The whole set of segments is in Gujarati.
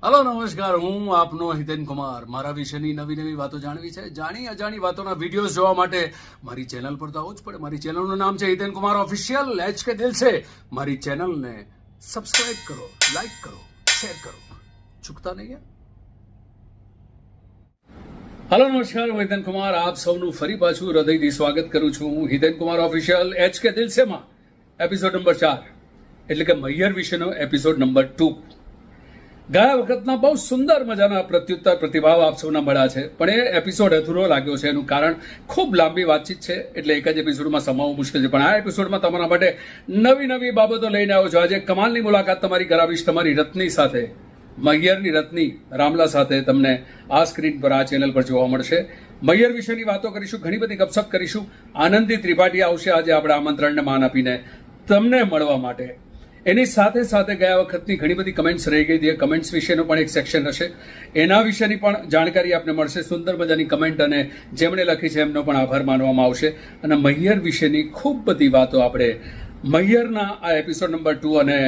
હલો નમસ્કાર, હું આપનો હિતેન કુમાર. મારા વિશેની નવી નવી વાતો જાણવી છે, જાણી અજાણી વાતોના વિડીયોઝ જોવા માટે મારી ચેનલ પર તો આવવું જ પડે. મારી ચેનલનું નામ છે Hiten Kumar official. H K દિલ છે. મારી ચેનલને સબસ્ક્રાઇબ કરો, લાઈક કરો, શેર કરો, ચૂકતા નહીં. હલો નમસ્કાર, હું હિતેન કુમાર આપ સૌનું ફરી પાછું હૃદયથી સ્વાગત કરું છું. હું Hiten Kumar official H K દિલ છે માં એપિસોડ નંબર 4 એટલે કે મૈયર વિશેનો એપિસોડ નંબર 2. ગયા વખતના બહુ સુંદર મજાના પ્રત્યુત્તર પ્રતિભાવ આપ સૌના મળ્યા છે, પણ એ એપિસોડ અધૂરો લાગ્યો છે. એનું કારણ ખૂબ લાંબી વાતચીત છે, એટલે એક જ એપિસોડમાં સમાવવું મુશ્કેલ છે. પણ આ એપિસોડમાં તમારા માટે નવી નવી બાબતો લઈને આવ્યો છું. આજે કમાલની મુલાકાત તમારી કરાવીશ તમારી રત્ની સાથે, મૈયરની રત્ની રામલા સાથે. તમને આ સ્ક્રીન પર આ ચેનલ પર જોવા મળશે. મૈયર વિશેની વાતો કરીશું, ઘણી બધી ગપસપ કરીશું. આનંદી ત્રિપાઠી આવશે આજે આપણે આમંત્રણને માન આપીને તમને મળવા માટે. એની સાથે સાથે ગયા વખતની ઘણી બધી કમેન્ટ્સ રહી ગઈ હતી. કમેન્ટ્સ વિશેનું પણ એક સેક્શન હશે, એના વિશેની પણ જાણકારી આપને મળશે. સુંદર મજાની કમેન્ટ અને જેમણે લખી છે એમનો પણ આભાર માનવામાં આવશે. અને મૈયર વિશેની ખૂબ બધી વાતો આપણે મૈયરના આ એપિસોડ નંબર 2 અને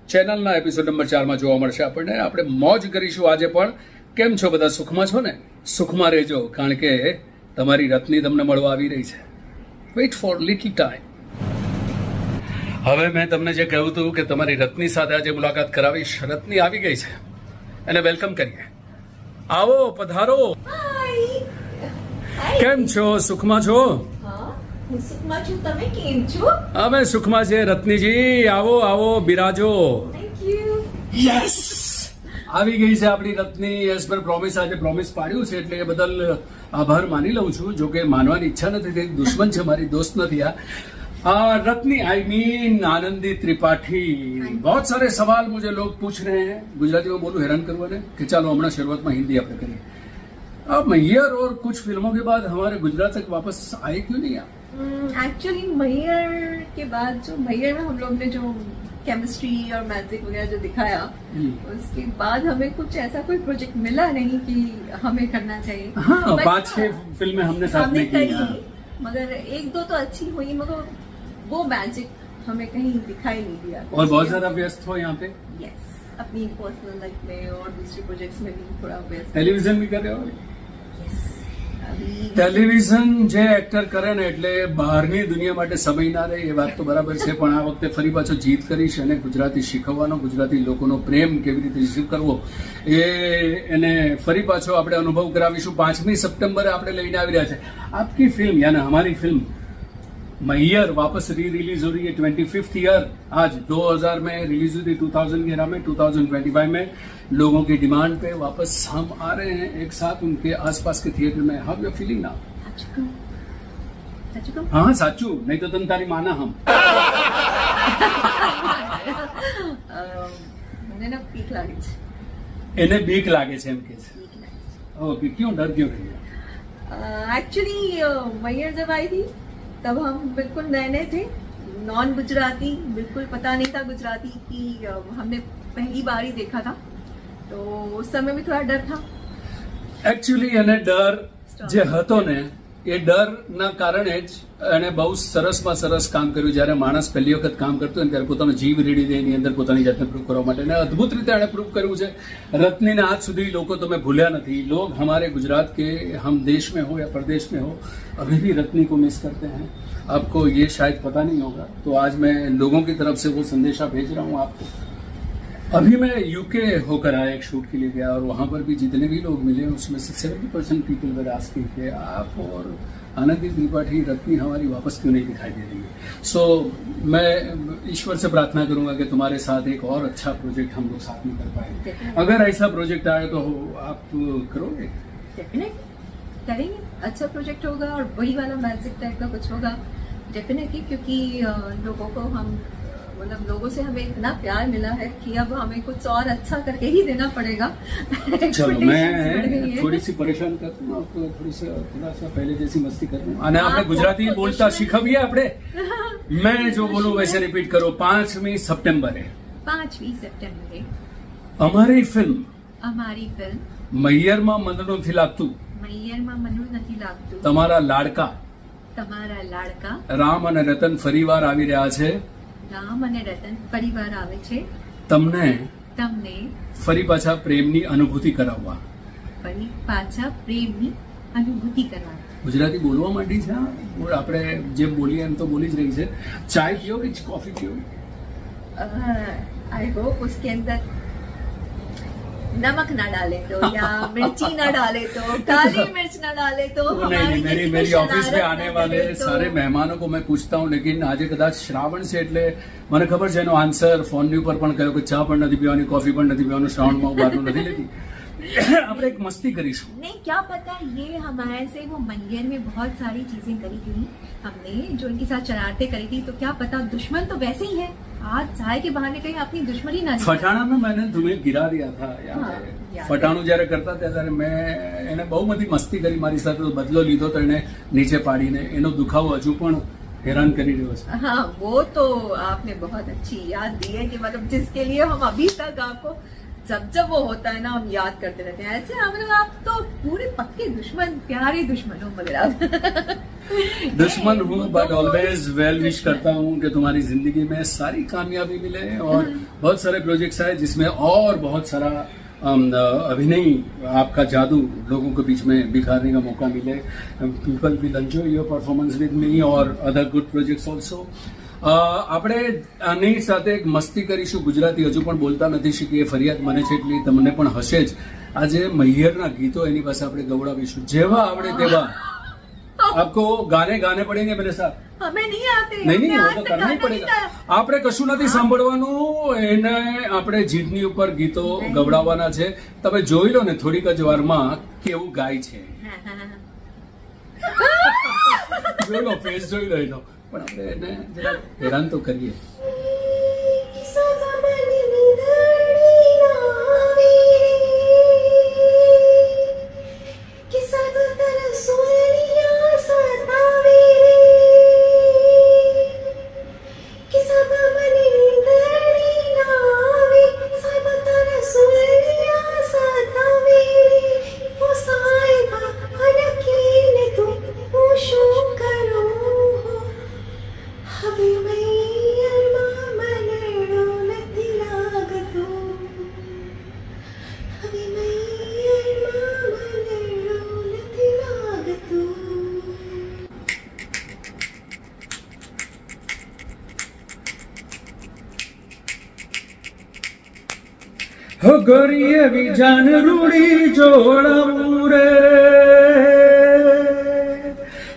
ચેનલના એપિસોડ નંબર 4માં જોવા મળશે. આપણે મોજ કરીશું આજે પણ. કેમ છો બધા? સુખમાં છો ને? સુખમાં રહેજો, કારણ કે તમારી રત્ની તમને મળવા આવી રહી છે. Weight four little time. હવે મેં તમને જે કહ્યું હતું કે તમારી રત્ની સાથે આજે મુલાકાત કરાવીશ. રત્ની આવી ગઈ છે, એને વેલકમ કરીએ. આવો, પધારો. કેમ છો? સુખમાં છો? અમે સુખમાં છે. રત્નીજી આવો આવો, બિરાજો. યસ, આવી ગઈ છે આપણી રત્ની. યસ પર પ્રોમિસ, આજે પ્રોમિસ પાડ્યું છે એટલે એ બદલ આભાર માની લઉં છું. જો કે માનવાની ઈચ્છા નથી, તે દુશ્મન છે, મારી દોસ્ત નથી આ रत्नी. I mean Anandi Tripathi. बहुत सारे सवाल मुझे लोग पूछ रहे हैं. गुजराती में बोलूं हैरान करवा ने कि चलो हमारा शुरुआत में हिंदी આપણે કરીએ. अब मैयर और कुछ फिल्मों के बाद हमारे गुजरात तक वापस आए क्यों नहीं आप? एक्चुअली मैयर के बाद जो मैयर में हम लोग ने जो केमिस्ट्री और मैजिक वगैरह जो दिखाया, उसके बाद हमें कुछ ऐसा कोई प्रोजेक्ट मिला नहीं कि हमें करना चाहिए. हाँ, 5-6 फिल्में हमने साथ में की, मगर एक दो तो अच्छी हुई, मगर वो मैजिक हमें कहीं दिखाई नहीं दिया. और बहुत ज्यादा व्यस्त हो यहाँ पे. यस, अपनी पर्सनल लाइफ में और दूसरे प्रोजेक्ट्स में भी थोड़ा व्यस्त. ટેલિવિઝન બી કરે हो? यस, अभी ટેલિવિઝન જે એક્ટર કરે ને એટલે બહારની દુનિયા માટે સમય ના રહે, એ વાત તો બરાબર છે. પણ આ વખતે ફરી પાછો જીત કરીશ અને ગુજરાતી શીખવવાનો, ગુજરાતી લોકોનો પ્રેમ કેવી રીતે રિસીવ કરવો એને ફરી પાછો આપણે અનુભવ કરાવીશું. 5મી સપ્ટેમ્બરે આપણે લઈને આવી રહ્યા છે आपकी फिल्म यानी हमारी फिल्म मैयर वापस री रिलीज हो रही है. 25th ईयर आज 2000 में रिलीज हुई थी, 2000 की एरा में 2025 में लोगों की डिमांड पे वापस हम आ रहे हैं एक साथ उनके आसपास के थिएटर में. How you feeling now? हाँ साचू, नहीं तो तन तारी माना हम. મને ના બીક લાગે છે. એને બીક લાગે છે એમ કે છે. ઓકે, क्यों डर क्यों रही है? एक्चुअली मैयर जब आई थी तब हम बिल्कुल नए नए थे, नॉन गुजराती, बिल्कुल पता नहीं था गुजराती की. हमने पहली बार ही देखा था, तो उस समय भी थोड़ा डर था. એકચ્યુઅલી એને ડર જે હતો ને એ ડરના કારણે જ એણે બહુ સરસમાં સરસ કામ કર્યું. જ્યારે માણસ પહેલી વખત કામ કરતો હોય ને ત્યારે પોતાનો જીવ રેડી દે એની અંદર પોતાની જાતને પ્રૂવ કરવા માટે, અને અદ્ભુત રીતે એણે પ્રૂવ કર્યું છે. રત્નીને આજ સુધી લોકો તમે ભૂલ્યા નથી. लोग हमारे गुजरात के, हम देश में हो या प्रदेश में हो, अभी भी रत्नी को मिस करते हैं. आपको ये शायद पता नहीं होगा, तो आज मैं लोगों की तरफ से वो संदेशा भेज रहा हूँ आपको. अभी मैं यूके होकर आया, एक शूट के लिए गया, और वहाँ पर भी जितने भी लोग मिले उसमें से 70% पीपल वर आस्किंग कि आप और आनंदी त्रिपाठी रत्नी हमारी वापस क्यों नहीं दिखाई दे रही है. सो मैं ईश्वर से प्रार्थना करूंगा कि तुम्हारे साथ एक और अच्छा प्रोजेक्ट हम लोग साथ में कर पाए. अगर ऐसा प्रोजेक्ट आए तो आप करोगे? डेफिनेटली करेंगे. अच्छा प्रोजेक्ट होगा और वही वाला मैजिक टाइप का कुछ होगा डेफिनेटली, क्योंकि लोगों को हम मतलब लोगों से हमें इतना प्यार मिला है कि अब हमें कुछ और अच्छा करके ही देना पड़ेगा. चलो मैं थोड़ी सी परेशान करता हूँ आपको, थोड़ा सा पहले जैसी मस्ती कर रहा हूँ. અને આપણે ગુજરાતી બોલતા શીખવીએ આપણે. मैं जो बोलूं वैसे रिपीट करो. 5મી સપ્ટેમ્બરે 5મી સપ્ટેમ્બરે અમારી ફિલ્મ મૈયરમાં મનનું નથી લાગતું, મૈયરમાં મનનું નથી લાગતું, તમારા લાડકા રામ અને રતન ફરીવાર આવી રહ્યા છે. રામ અને રતન ફરીવાર આવે છે. તમને તમને ફરી પાછા પ્રેમની અનુભૂતિ કરાવવા. ફરી પાછા પ્રેમની અનુભૂતિ કરવા. ગુજરાતી બોલવા માંડી છે હા? આપણે જેમ બોલીએ એમ તો બોલી જ રહી છે. ચાય પીઓ કે કોફી પીઓ? आई होप उसके अंदर नमक ना डाले तो या मिर्ची ना डाले तो काली मिर्च ना डाले तो नहीं, हमारी मेरी किसी को ऑफिस में शरारत आने ना वाले लगे तो- सारे મહેમાનો को मैं पूछता हूँ लेकिन આજે કદાચ શ્રાવણ છે એટલે મને ખબર છે એનો આન્સર ફોનની ઉપર પણ કહ્યો કે ચા પણ નથી પીવાની, કોફી પણ નથી પીવાનું, શ્રાવણમાં હું બહારનું નથી લેતી. આપણે એક મસ્તી કરીશું. नहीं क्या पता ये हमारे से वो मंगेर में बहुत सारी चीजें करी थी हमने जो इनके साथ शरारतें करी थी तो क्या पता दुश्मन तो वैसे ही है आज चाय के बहाने कहीं अपनी दुश्मनी ना निकाले। ફટાણા में मैंने तुम्हें गिरा दिया था યાદ હા, છે? યાદ. ફટાણું જ્યારે કરતા હતા ત્યારે મેં એને બહુ બધી મસ્તી કરી મારી સાથે, તો બદલો લીધો તો એને નીચે પાડીને એનો દુખાવો હજુ પણ હેરાન કરી રહ્યો છે. हाँ वो तो आपने बहुत अच्छी याद दी है कि मतलब जिसके लिए हम अभी तक आपको जब वो होता है ना हम याद करते रहते हैं ऐसे हम लोग आप तो पूरे पक्के दुश्मन प्यारे दुश्मन हो मगर आप दुश्मन हूँ बट ऑलवेज वेल विश करता हूँ कि तुम्हारी जिंदगी में सारी कामयाबी मिले और बहुत सारे प्रोजेक्ट्स आए जिसमें और बहुत सारा अभिनय आपका जादू लोगों के बीच में बिखारने का मौका मिले. People will enjoy your performance with me और अदर गुड प्रोजेक्ट्स ऑल्सो. આપણે આની સાથે એક મસ્તી કરીશું. ગુજરાતી હજુ પણ બોલતા નથી શીખી એ ફરિયાદ મને છે એટલી તમને પણ હશે જ. આજે મૈયરના ગીતો એની પાસે આપણે ગવડાવીશું જેવા આવડે તેવા. आपको गाने गाने पड़ेंगे मेरे साथ? हमें नहीं आते नहीं नहीं हमें वो आज तो तक करना ही गाना नहीं पड़ेगा. था। આપણે કશું નથી સાંભળવાનું, એને આપણે જીભની ઉપર ગીતો ગવડાવવાના છે. તમે જોઈ લો ને થોડીક જ વારમાં કેવું ગાય છે. हाँ, हाँ, हाँ। જોઈ લો, ફેસ જોઈ લો એનો. પણ આપણે એને જરા હેરાન તો કરીએ. હો ગોરીએ વિજાન રૂડી જોડાવું રે,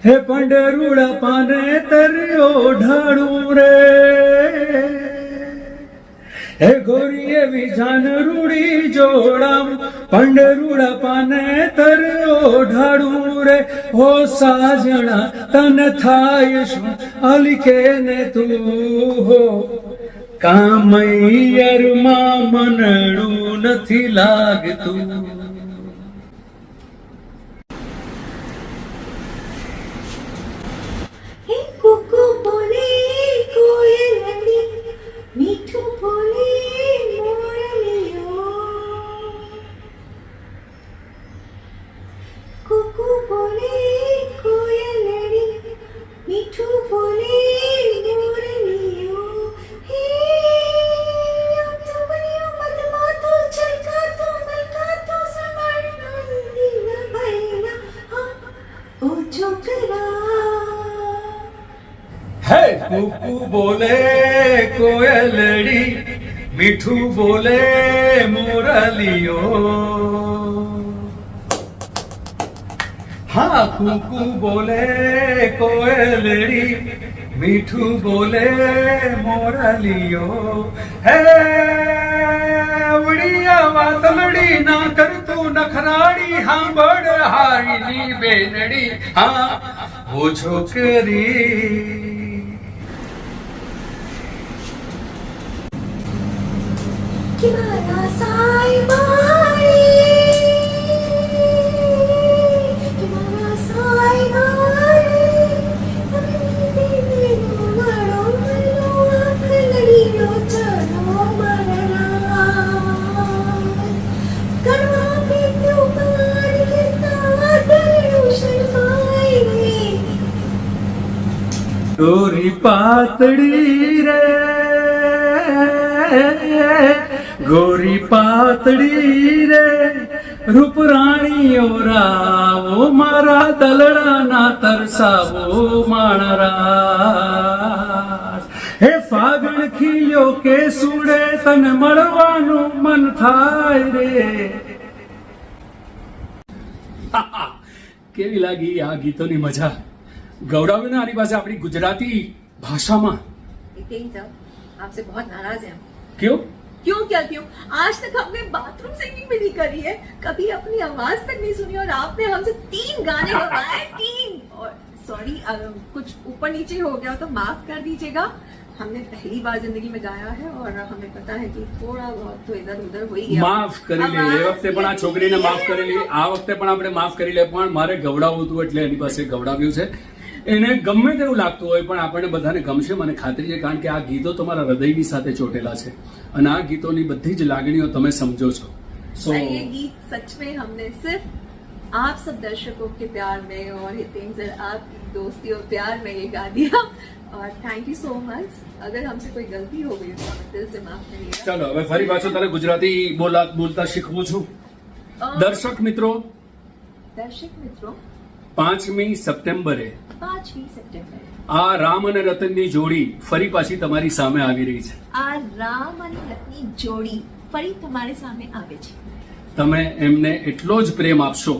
હે પંડરુડા પાને તર્યો ઢાળું રે, હે ગોરીએ વિજાન રૂડી જોડાવું પંડરુડા પાને તર્યો ઢાળું રે. હો સાજણા તન થાય શું અલિકે ને તું હો, કામૈયરમાં મનડું નથી લાગતું. हे कुकू बोले कोयलड़ी मीठू बोले मोरलियो, कुकू बोले कोयलड़ी मीठू बोले मोरलियो. हे अब तो बनियो मदमा तो चलका तो मलका तो समारना नीला भैया ओ छोकरा. હે કુકુ બોલે કોયલડી, મીઠું બોલે મોરલિયો. હા કુકુ બોલે કોયલડી, મીઠું બોલે મોરલિયો. હે ઉડિયા વાતલડી ના કરતું નખરાડી, સાંભળ હારીની બેનડી હા ઓ છોકરી. कि मारा साई मारी, कि मारा साई मारी, मारो मरो आँख लड़ीयो चलो मरना, करवा पीत्यो पानी के तादरू शर्माई. ડોરી પાતળી રે ગોરી પાતળી રે રૂપરાણીઓ રાવો મારા દલડાના તરસાવો માણરા હે ફાગણ ખીલ્યો કે સુડે તને મળવાનું મન થાય રે. કેવી લાગી આ ગીતોની મજા? ગૌરવ ને આની પાસે આપણી ગુજરાતી ભાષામાં. हितेन सर आपसे बहुत नाराज हैं हम. क्यों? क्यों क्या क्यों? आज तक हमने बाथरूम सिंगिंग भी नहीं करी है, कभी अपनी आवाज तक नहीं सुनी और आपने हमसे 3 गाने गवाए 3. और सॉरी कुछ ऊपर नीचे हो गया तो माफ कर दीजिएगा. हमने पहली बार जिंदगी में गाया है और हमें पता है कि थोड़ा बहुत तो इधर उधर हो ही गया. માફ કરી લે. એ વખતે પણ આ છોકરીને માફ કરી લે, આ વખતે પણ આપણે માફ કરી લે, પણ મારે ગવડાવવું હતું એટલે એની પાસે ગવડાવ્યું છે. એને ગમે તેવું લાગતું હોય પણ આપણને બધાને ગમશે, મને ખાતરી છે, કારણ કે આ ગીતો તમારા હૃદયની સાથે ચોટેલા છે અને આ ગીતોની બધી જ લાગણીઓ તમે સમજો છો. સો और ये गीत सच में हमने सिर्फ आप सब दर्शकों के प्यार में और हितेन सर आपकी दोस्ती और प्यार में ये गा दिया. और थैंक यू सो मच. अगर हमसे कोई गलती हो गई तो हमें दिल से माफ करिएगा. ચાલો હવે ફરી પાછો તારે ગુજરાતી બોલતા શીખવું છું. દર્શક મિત્રો, दर्शक मित्रों 5મી સપ્ટેમ્બરે 5મી સપ્ટેમ્બર આ રામ અને રતનની જોડી ફરી પાછી તમારી સામે આવી રહી છે. આ રામ અને રત્ની જોડી ફરી તમારી સામે આવે છે. તમે એમને એટલો જ પ્રેમ આપશો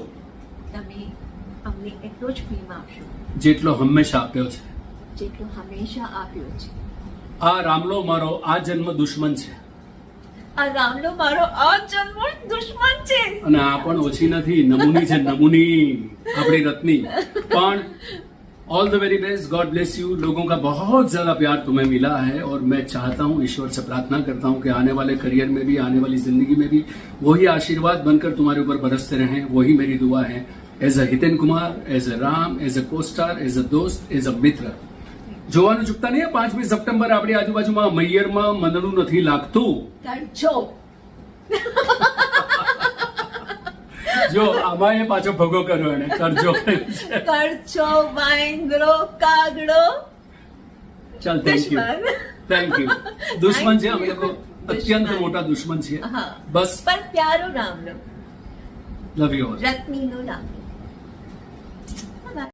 તમે અમને એટલો જ પ્રેમ આપશો જેટલો હંમેશા આપ્યો છે. જેટલો હંમેશા આપ્યો છે. આ રામલો મારો આ જન્મ દુશ્મન છે આ રામલો મારો આ જન્મ દુશ્મન છે. અને આ પણ ઓછી નથી, નમૂની છે, નમૂની આપણી રત્ની. પણ all the very best, God bless you. लोगों का बहुत ज्यादा प्यार तुम्हें मिला है और मैं चाहता हूं, ईश्वर से प्रार्थना करता हूं कि आने वाले करियर में भी, आने वाली जिंदगी में भी वही आशीर्वाद बनकर तुम्हारे ऊपर बरसते रहें. वही मेरी दुआ है. As a Hiten Kumar, as a Ram, as a costar, as a दोस्त, एज अ मित्र. જોવાનું ચૂકતા નહીં. 5મી સપ્ટેમ્બર આપણી આજુબાજુમાં મૈયરમાં મંદડું નથી લાગતું. કરજો. જો આમાં એ પાછો ભગો કર્યો એને કરજો. કરજો વાંદરો કાગડો. ચાલ, થેન્ક યુ. Thank you. દુશ્મન છે અમે લોકો, અત્યંત દુશ્મન. મોટા દુશ્મન છીએ. હા બસ પણ પ્યારો રામલો લવ યુ. રત્નીનો રામ.